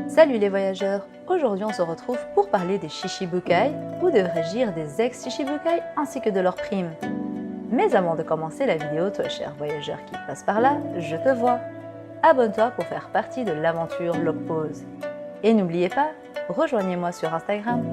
Salut les voyageurs! Aujourd'hui on se retrouve pour parler des Shichibukai, ou devrais-je dire des ex-Shichibukai, ainsi que de leurs primes. Mais avant de commencer la vidéo, toi cher voyageur qui passe par là, je te vois. Abonne-toi pour faire partie de l'aventure Logpause. Et n'oubliez pas, rejoignez-moi sur Instagram.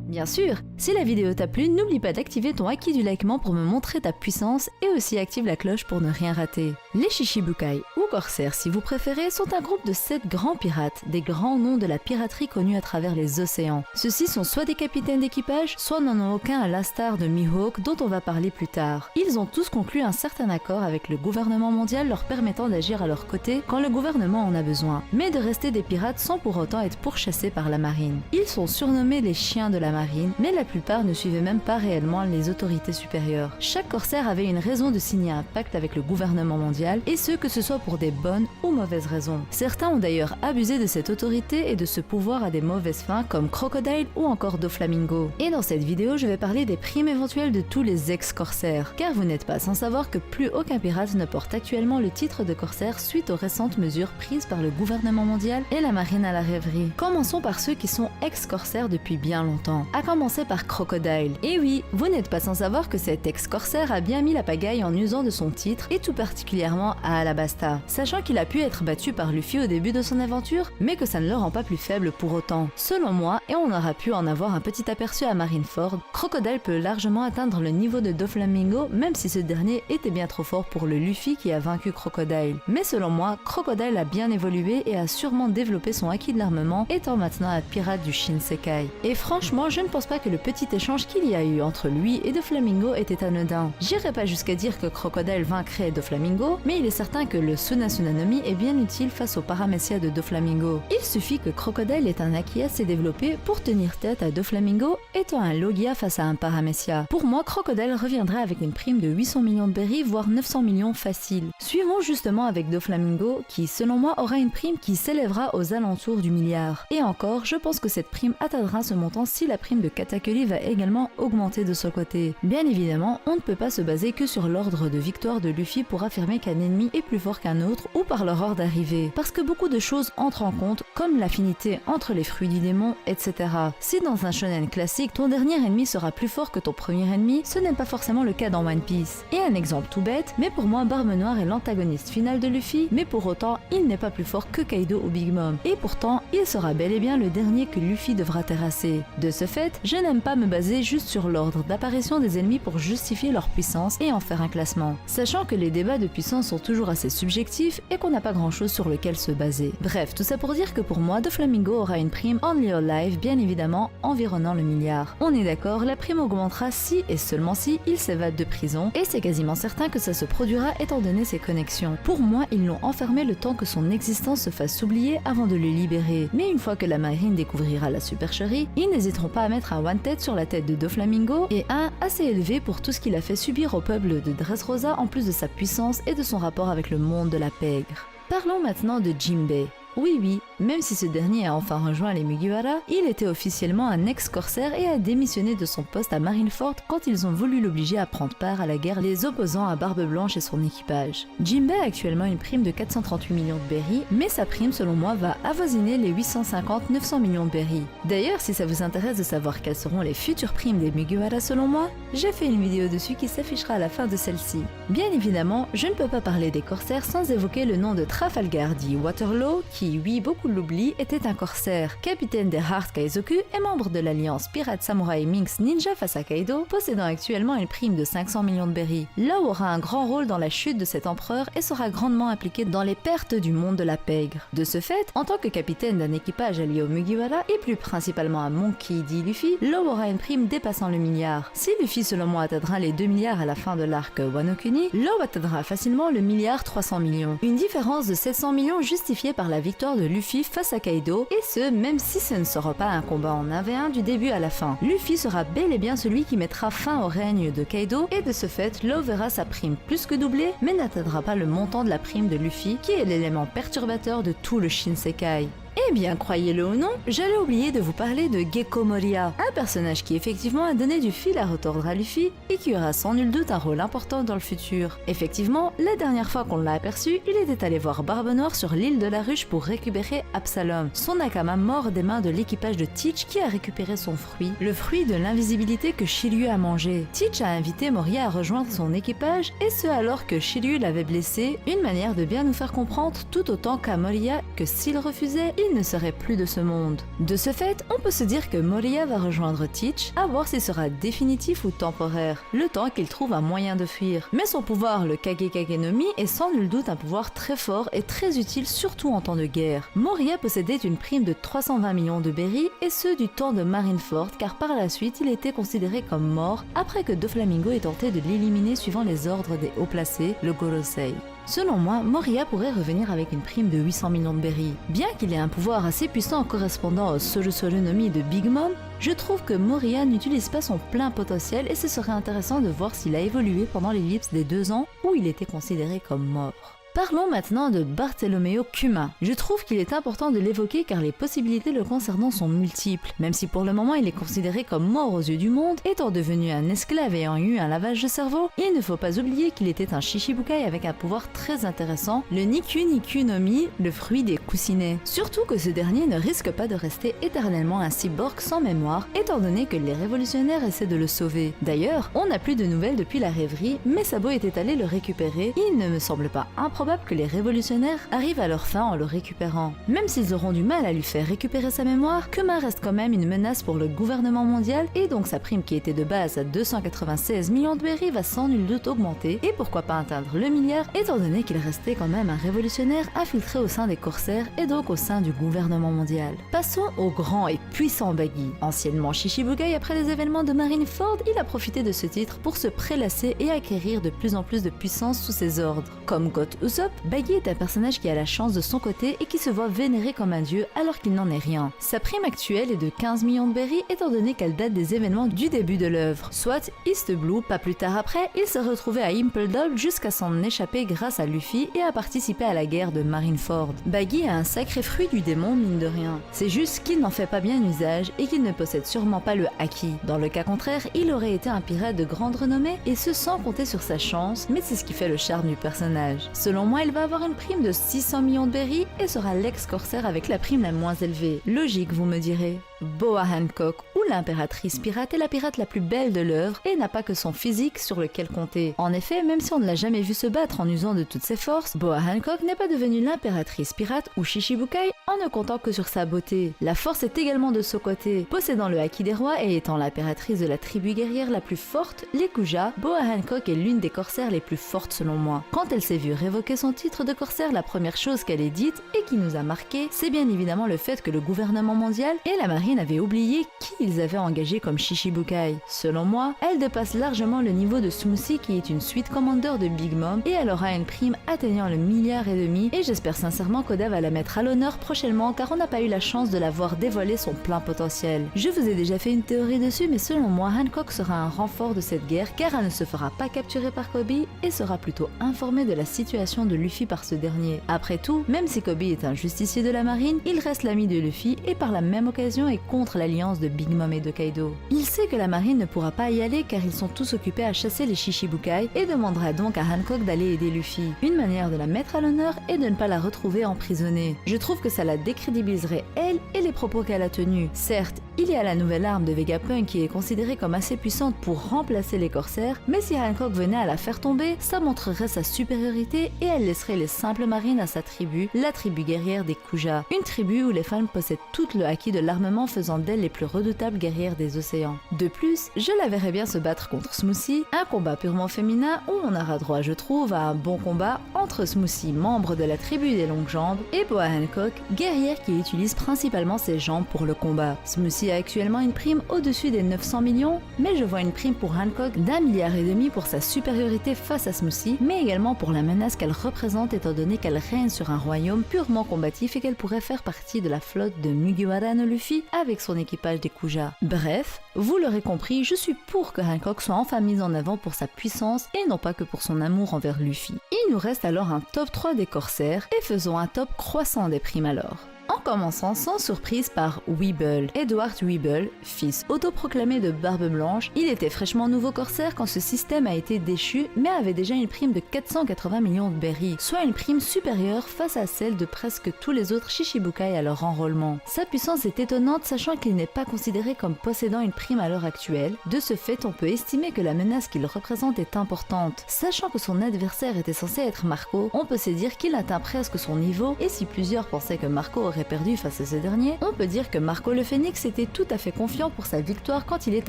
Bien sûr, si la vidéo t'a plu, n'oublie pas d'activer ton haki du likement pour me montrer ta puissance et aussi active la cloche pour ne rien rater. Les Shichibukai, ou corsaires si vous préférez, sont un groupe de 7 grands pirates, des grands noms de la piraterie connus à travers les océans. Ceux-ci sont soit des capitaines d'équipage, soit n'en ont aucun à l'instar de Mihawk dont on va parler plus tard. Ils ont tous conclu un certain accord avec le gouvernement mondial leur permettant d'agir à leur côté quand le gouvernement en a besoin, mais de rester des pirates sans pour autant être pourchassés par la marine. Ils sont surnommés les chiens de la marine, mais la plupart ne suivaient même pas réellement les autorités supérieures. Chaque corsaire avait une raison de signer un pacte avec le gouvernement mondial, et ce que ce soit pour des bonnes ou mauvaises raisons. Certains ont d'ailleurs abusé de cette autorité et de ce pouvoir à des mauvaises fins comme Crocodile ou encore Doflamingo. Et dans cette vidéo, je vais parler des primes éventuelles de tous les ex-corsaires, car vous n'êtes pas sans savoir que plus aucun pirate ne porte actuellement le titre de corsaire suite aux récentes mesures prises par le gouvernement mondial et la marine à la rêverie. Commençons par ceux qui sont ex-corsaires depuis bien longtemps, à commencer par Crocodile. Et oui, vous n'êtes pas sans savoir que cet ex-corsaire a bien mis la pagaille en usant de son titre et tout particulièrement à Alabasta, sachant qu'il a pu être battu par Luffy au début de son aventure, mais que ça ne le rend pas plus faible pour autant. Selon moi, et on aura pu en avoir un petit aperçu à Marineford, Crocodile peut largement atteindre le niveau de Doflamingo, même si ce dernier était bien trop fort pour le Luffy qui a vaincu Crocodile. Mais selon moi, Crocodile a bien évolué et a sûrement développé son acquis de l'armement, étant maintenant un pirate du Shinsekai. Et franchement, je ne pense pas que le petit échange qu'il y a eu entre lui et Doflamingo était anodin. J'irai pas jusqu'à dire que Crocodile vaincrait Doflamingo, mais il est certain que le Suna Tsunami est bien utile face au Paramecia de Doflamingo. Il suffit que Crocodile ait un acquis assez développé pour tenir tête à Doflamingo, étant un Logia face à un Paramecia. Pour moi, Crocodile reviendrait avec une prime de 800 millions de berries, voire 900 millions facile. Suivons justement avec Doflamingo, qui selon moi aura une prime qui s'élèvera aux alentours du milliard. Et encore, je pense que cette prime atteindra ce montant si la prime de Katakuri va également augmenter de son côté. Bien évidemment, on ne peut pas se baser que sur l'ordre de victoire de Luffy pour affirmer qu'un ennemi est plus fort qu'un autre ou par leur ordre d'arrivée, parce que beaucoup de choses entrent en compte, comme l'affinité entre les fruits du démon, etc. Si dans un shonen classique, ton dernier ennemi sera plus fort que ton premier ennemi, ce n'est pas forcément le cas dans One Piece. Et un exemple tout bête, mais pour moi Barbe Noire est l'antagoniste final de Luffy, mais pour autant, il n'est pas plus fort que Kaido ou Big Mom, et pourtant, il sera bel et bien le dernier que Luffy devra terrasser. De ce fait, je n'aime pas me baser juste sur l'ordre d'apparition des ennemis pour justifier leur puissance et en faire un classement, sachant que les débats de puissance sont toujours assez subjectifs et qu'on n'a pas grand chose sur lequel se baser. Bref, tout ça pour dire que pour moi, Doflamingo aura une prime Only Alive, bien évidemment, environnant le milliard. On est d'accord, la prime augmentera si et seulement si il s'évade de prison, et c'est quasiment certain que ça se produira étant donné ses connexions. Pour moi, ils l'ont enfermé le temps que son existence se fasse oublier avant de le libérer, mais une fois que la marine découvrira la supercherie, ils n'hésiteront pas à mettre un one-tête sur la tête de Doflamingo, et un assez élevé pour tout ce qu'il a fait subir au peuple de Dressrosa en plus de sa puissance et de son rapport avec le monde de la pègre. Parlons maintenant de Jinbei. Oui, même si ce dernier a enfin rejoint les Mugiwara, il était officiellement un ex-corsaire et a démissionné de son poste à Marineford quand ils ont voulu l'obliger à prendre part à la guerre les opposant à Barbe Blanche et son équipage. Jinbei a actuellement une prime de 438 millions de berries, mais sa prime selon moi va avoisiner les 850-900 millions de berries. D'ailleurs, si ça vous intéresse de savoir quelles seront les futures primes des Mugiwara selon moi, j'ai fait une vidéo dessus qui s'affichera à la fin de celle-ci. Bien évidemment, je ne peux pas parler des corsaires sans évoquer le nom de Trafalgar dit Waterloo, qui, oui, beaucoup l'oublient, était un corsaire, capitaine des Heart Kaizoku et membre de l'alliance pirate samouraï Minx Ninja face à Kaido, possédant actuellement une prime de 500 millions de berries. Law aura un grand rôle dans la chute de cet empereur et sera grandement impliqué dans les pertes du monde de la pègre. De ce fait, en tant que capitaine d'un équipage allié aux Mugiwara et plus principalement à Monkey D. Luffy, Law aura une prime dépassant le milliard. Si Luffy selon moi atteindra les 2 milliards à la fin de l'arc Wano Kuni, Law atteindra facilement le milliard 300 millions. Une différence de 700 millions justifiée par la victoire de Luffy face à Kaido, et ce même si ce ne sera pas un combat en 1v1 du début à la fin. Luffy sera bel et bien celui qui mettra fin au règne de Kaido, et de ce fait, Law verra sa prime plus que doublée, mais n'atteindra pas le montant de la prime de Luffy, qui est l'élément perturbateur de tout le Shinsekai. Eh bien, croyez-le ou non, j'allais oublier de vous parler de Gekko Moria, un personnage qui effectivement a donné du fil à retordre à Luffy et qui aura sans nul doute un rôle important dans le futur. Effectivement, la dernière fois qu'on l'a aperçu, il était allé voir Barbe Noire sur l'île de la Ruche pour récupérer Absalom, son Nakama mort des mains de l'équipage de Teach qui a récupéré son fruit, le fruit de l'invisibilité que Shiryu a mangé. Teach a invité Moria à rejoindre son équipage et ce alors que Shiryu l'avait blessé, une manière de bien nous faire comprendre tout autant qu'à Moria que s'il refusait, il ne serait plus de ce monde. De ce fait, on peut se dire que Moria va rejoindre Teach, à voir s'il sera définitif ou temporaire, le temps qu'il trouve un moyen de fuir. Mais son pouvoir, le Kagekage no Mi, est sans nul doute un pouvoir très fort et très utile surtout en temps de guerre. Moria possédait une prime de 320 millions de berries et ce du temps de Marineford car par la suite il était considéré comme mort après que Doflamingo ait tenté de l'éliminer suivant les ordres des hauts placés, le Gorosei. Selon moi, Moria pourrait revenir avec une prime de 800 millions de berries. Bien qu'il ait un pouvoir assez puissant correspondant au Soju Soju no Mi de Big Mom, je trouve que Moria n'utilise pas son plein potentiel et ce serait intéressant de voir s'il a évolué pendant l'ellipse des 2 ans où il était considéré comme mort. Parlons maintenant de Bartolomeo Kuma. Je trouve qu'il est important de l'évoquer car les possibilités le concernant sont multiples, même si pour le moment il est considéré comme mort aux yeux du monde, étant devenu un esclave ayant eu un lavage de cerveau, il ne faut pas oublier qu'il était un Shishibukai avec un pouvoir très intéressant, le Niku Niku no Mi, le fruit des coussinets. Surtout que ce dernier ne risque pas de rester éternellement un cyborg sans mémoire, étant donné que les révolutionnaires essaient de le sauver. D'ailleurs, on n'a plus de nouvelles depuis la rêverie, mais Sabo était allé le récupérer, il ne me semble pas improbable que les révolutionnaires arrivent à leur fin en le récupérant. Même s'ils auront du mal à lui faire récupérer sa mémoire, Kuma reste quand même une menace pour le gouvernement mondial et donc sa prime qui était de base à 296 millions de berries va sans nul doute augmenter et pourquoi pas atteindre le milliard étant donné qu'il restait quand même un révolutionnaire infiltré au sein des corsaires et donc au sein du gouvernement mondial. Passons au grand et puissant Baggy. Anciennement Shishibukai après les événements de Marineford, il a profité de ce titre pour se prélasser et acquérir de plus en plus de puissance sous ses ordres. Comme Goth Usopp, Baggy est un personnage qui a la chance de son côté et qui se voit vénéré comme un dieu alors qu'il n'en est rien. Sa prime actuelle est de 15 millions de berries étant donné qu'elle date des événements du début de l'œuvre. Soit East Blue, pas plus tard après, il se retrouvait à Impel Down jusqu'à s'en échapper grâce à Luffy et à participer à la guerre de Marineford. Baggy a un sacré fruit du démon mine de rien. C'est juste qu'il n'en fait pas bien usage et qu'il ne possède sûrement pas le Haki. Dans le cas contraire, il aurait été un pirate de grande renommée et ce sans compter sur sa chance, mais c'est ce qui fait le charme du personnage. Selon moi, il va avoir une prime de 600 millions de berries et sera l'ex-corsaire avec la prime la moins élevée. Logique, vous me direz. Boa Hancock, ou l'impératrice pirate, est la pirate la plus belle de l'œuvre et n'a pas que son physique sur lequel compter. En effet, même si on ne l'a jamais vu se battre en usant de toutes ses forces, Boa Hancock n'est pas devenue l'impératrice pirate ou Shishibukai en ne comptant que sur sa beauté. La force est également de son côté. Possédant le Haki des rois et étant l'impératrice de la tribu guerrière la plus forte, les Kuja, Boa Hancock est l'une des corsaires les plus fortes selon moi. Quand elle s'est vue révoquer son titre de corsaire, la première chose qu'elle ait dite et qui nous a marqué, c'est bien évidemment le fait que le gouvernement mondial et la marine avait oublié qui ils avaient engagé comme Shishibukai. Selon moi, elle dépasse largement le niveau de Smoothie qui est une suite commander de Big Mom et elle aura une prime atteignant le milliard et demi et j'espère sincèrement qu'Oda va la mettre à l'honneur prochainement car on n'a pas eu la chance de la voir dévoiler son plein potentiel. Je vous ai déjà fait une théorie dessus mais selon moi Hancock sera un renfort de cette guerre car elle ne se fera pas capturer par Kobe et sera plutôt informée de la situation de Luffy par ce dernier. Après tout, même si Kobe est un justicier de la marine, il reste l'ami de Luffy et par la même occasion est contre l'alliance de Big Mom et de Kaido. Il sait que la marine ne pourra pas y aller car ils sont tous occupés à chasser les Shishibukai et demandera donc à Hancock d'aller aider Luffy. Une manière de la mettre à l'honneur est de ne pas la retrouver emprisonnée. Je trouve que ça la décrédibiliserait elle et les propos qu'elle a tenus. Certes, il y a la nouvelle arme de Vegapunk qui est considérée comme assez puissante pour remplacer les corsaires, mais si Hancock venait à la faire tomber, ça montrerait sa supériorité et elle laisserait les simples marines à sa tribu, la tribu guerrière des Kuja. Une tribu où les femmes possèdent tout le acquis de l'armement faisant d'elle les plus redoutables guerrières des océans. De plus, je la verrais bien se battre contre Smoothie, un combat purement féminin où on aura droit, je trouve, à un bon combat entre Smoothie, membre de la tribu des longues jambes, et Boa Hancock, guerrière qui utilise principalement ses jambes pour le combat. Smoothie a actuellement une prime au-dessus des 900 millions, mais je vois une prime pour Hancock d'1,5 milliard pour sa supériorité face à Smoothie, mais également pour la menace qu'elle représente étant donné qu'elle règne sur un royaume purement combatif et qu'elle pourrait faire partie de la flotte de Mugiwara no Luffy avec son équipage des Kuja. Bref, vous l'aurez compris, je suis pour que Hancock soit enfin mis en avant pour sa puissance et non pas que pour son amour envers Luffy. Il nous reste alors un top 3 des corsaires et faisons un top croissant des primes alors. En commençant sans surprise par Weeble. Edward Weeble, fils autoproclamé de Barbe Blanche, il était fraîchement nouveau corsaire quand ce système a été déchu, mais avait déjà une prime de 480 millions de berries, soit une prime supérieure face à celle de presque tous les autres Shichibukai à leur enrôlement. Sa puissance est étonnante sachant qu'il n'est pas considéré comme possédant une prime à l'heure actuelle. De ce fait, on peut estimer que la menace qu'il représente est importante. Sachant que son adversaire était censé être Marco, on peut se dire qu'il atteint presque son niveau, et si plusieurs pensaient que Marco aurait perdu face à ce dernier, on peut dire que Marco le Phénix était tout à fait confiant pour sa victoire quand il est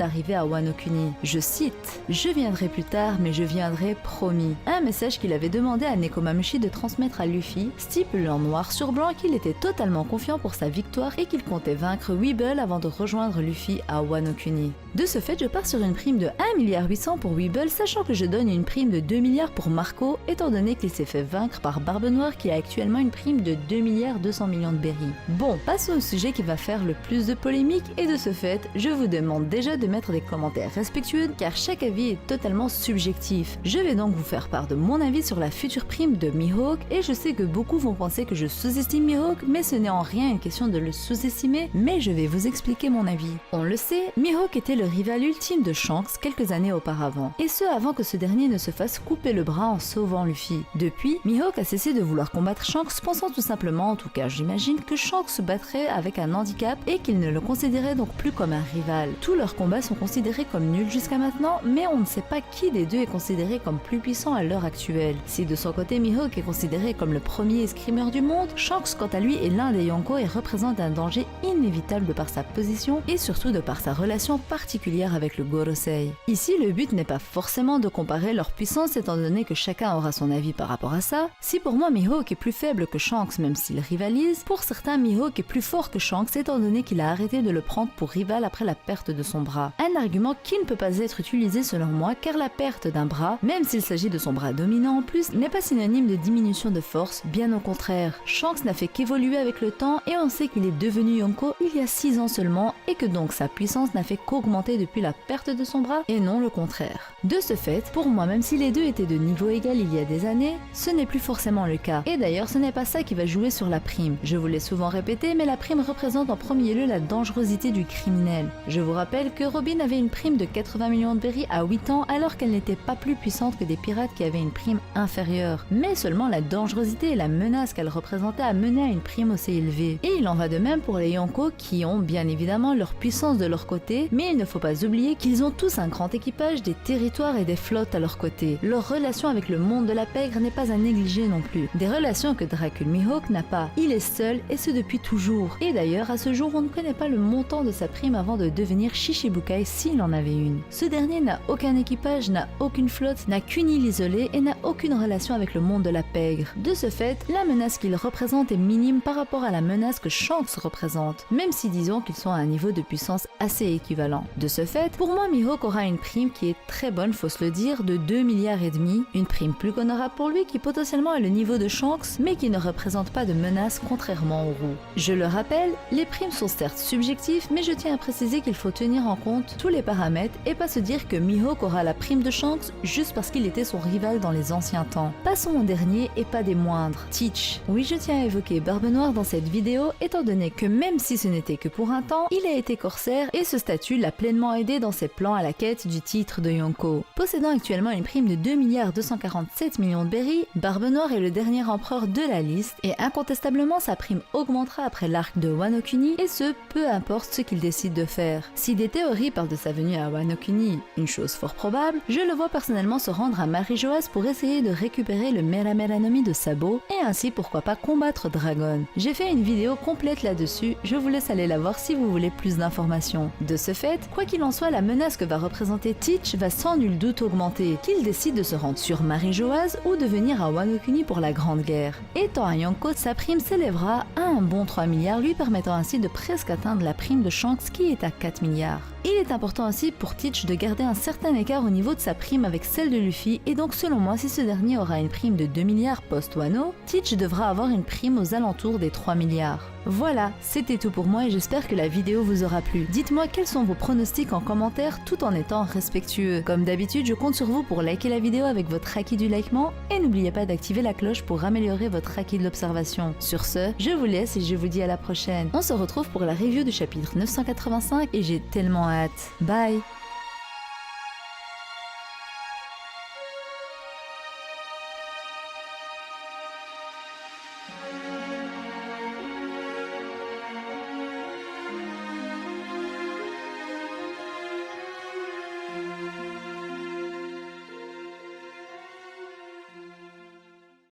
arrivé à Wano Kuni. Je cite « Je viendrai plus tard, mais je viendrai promis ». Un message qu'il avait demandé à Nekomamushi de transmettre à Luffy, stipulant noir sur blanc qu'il était totalement confiant pour sa victoire et qu'il comptait vaincre Weeble avant de rejoindre Luffy à Wano Kuni. De ce fait, je pars sur une prime de 1,8 milliard pour Weeble, sachant que je donne une prime de 2 milliards pour Marco, étant donné qu'il s'est fait vaincre par Barbe Noire qui a actuellement une prime de 2 milliards 200 millions de berries. Bon, passons au sujet qui va faire le plus de polémique, et de ce fait, je vous demande déjà de mettre des commentaires respectueux car chaque avis est totalement subjectif. Je vais donc vous faire part de mon avis sur la future prime de Mihawk, et je sais que beaucoup vont penser que je sous-estime Mihawk, mais ce n'est en rien une question de le sous-estimer, mais je vais vous expliquer mon avis. On le sait, Mihawk était le rival ultime de Shanks quelques années auparavant, et ce avant que ce dernier ne se fasse couper le bras en sauvant Luffy. Depuis, Mihawk a cessé de vouloir combattre Shanks, pensant tout simplement, en tout cas j'imagine, que Shanks se battrait avec un handicap et qu'il ne le considérait donc plus comme un rival. Tous leurs combats sont considérés comme nuls jusqu'à maintenant, mais on ne sait pas qui des deux est considéré comme plus puissant à l'heure actuelle. Si de son côté Mihawk est considéré comme le premier escrimeur du monde, Shanks quant à lui est l'un des Yonko et représente un danger inévitable de par sa position et surtout de par sa relation particulière avec le Gorosei. Ici le but n'est pas forcément de comparer leur puissance étant donné que chacun aura son avis par rapport à ça. Si pour moi Mihawk est plus faible que Shanks même s'il rivalise, pour certains Mihawk est plus fort que Shanks étant donné qu'il a arrêté de le prendre pour rival après la perte de son bras. Un argument qui ne peut pas être utilisé selon moi car la perte d'un bras, même s'il s'agit de son bras dominant en plus, n'est pas synonyme de diminution de force, bien au contraire. Shanks n'a fait qu'évoluer avec le temps et on sait qu'il est devenu Yonko il y a 6 ans seulement et que donc sa puissance n'a fait qu'augmenter depuis la perte de son bras et non le contraire. De ce fait, pour moi même si les deux étaient de niveau égal il y a des années, ce n'est plus forcément le cas. Et d'ailleurs ce n'est pas ça qui va jouer sur la prime. Je vous l'ai souvent répété mais la prime représente en premier lieu la dangerosité du criminel. Je vous rappelle que Robin avait une prime de 80 millions de berries à 8 ans alors qu'elle n'était pas plus puissante que des pirates qui avaient une prime inférieure. Mais seulement la dangerosité et la menace qu'elle représentait a mené à une prime aussi élevée. Et il en va de même pour les Yonko qui ont bien évidemment leur puissance de leur côté, mais il ne faut pas oublier qu'ils ont tous un grand équipage, des territoires et des flottes à leur côté. Leur relation avec le monde de la pègre n'est pas à négliger non plus. Des relations que Dracul Mihawk n'a pas. Il est seul et ce depuis toujours. Et d'ailleurs, à ce jour, on ne connaît pas le montant de sa prime avant de devenir Shichibukai s'il en avait une. Ce dernier n'a aucun équipage, n'a aucune flotte, n'a qu'une île isolée et n'a aucune relation avec le monde de la pègre. De ce fait, la menace qu'il représente est minime par rapport à la menace que Shanks représente, même si disons qu'ils sont à un niveau de puissance assez équivalent. De ce fait, pour moi Mihawk aura une prime qui est très bonne, faut se le dire, de 2 milliards et demi, une prime plus qu'honorable pour lui qui potentiellement est le niveau de Shanks, mais qui ne représente pas de menace contrairement aux roues. Je le rappelle, les primes sont certes subjectives, mais je tiens à préciser qu'il faut tenir en compte tous les paramètres et pas se dire que Mihawk aura la prime de Shanks juste parce qu'il était son rival dans les anciens temps. Passons au dernier et pas des moindres, Teach. Oui, je tiens à évoquer Barbe Noire dans cette vidéo, étant donné que même si ce n'était que pour un temps, il a été corsaire et ce statut l'a pleinement aidé dans ses plans à la quête du titre de Yonko. Possédant actuellement une prime de 2 milliards 247 millions de berries, Barbe Noire est le dernier empereur de la liste et incontestablement sa prime augmentera après l'arc de Wano Kuni et ce, peu importe ce qu'il décide de faire. Si des théories parlent de sa venue à Wano Kuni, une chose fort probable, je le vois personnellement se rendre à Marijoas pour essayer de récupérer le Mera Mera no Mi de Sabo et ainsi pourquoi pas combattre Dragon. J'ai fait une vidéo complète là-dessus, je vous laisse aller la voir si vous voulez plus d'informations. De ce fait, quoi qu'il en soit, la menace que va représenter Teach va sans nul doute augmenter, qu'il décide de se rendre sur Marijoas ou de venir à Wano Kuni pour la Grande Guerre. Étant un Yonko, sa prime s'élèvera à un bon 3 milliards, lui permettant ainsi de presque atteindre la prime de Shanks qui est à 4 milliards. Il est important aussi pour Teach de garder un certain écart au niveau de sa prime avec celle de Luffy et donc selon moi si ce dernier aura une prime de 2 milliards post-Wano, Teach devra avoir une prime aux alentours des 3 milliards. Voilà, c'était tout pour moi et j'espère que la vidéo vous aura plu. Dites-moi quels sont vos pronostics en commentaire tout en étant respectueux. Comme d'habitude, je compte sur vous pour liker la vidéo avec votre acquis du likement et n'oubliez pas d'activer la cloche pour améliorer votre acquis de l'observation. Sur ce, je vous laisse laisse et je vous dis à la prochaine. On se retrouve pour la review du chapitre 985 et j'ai tellement hâte. Bye!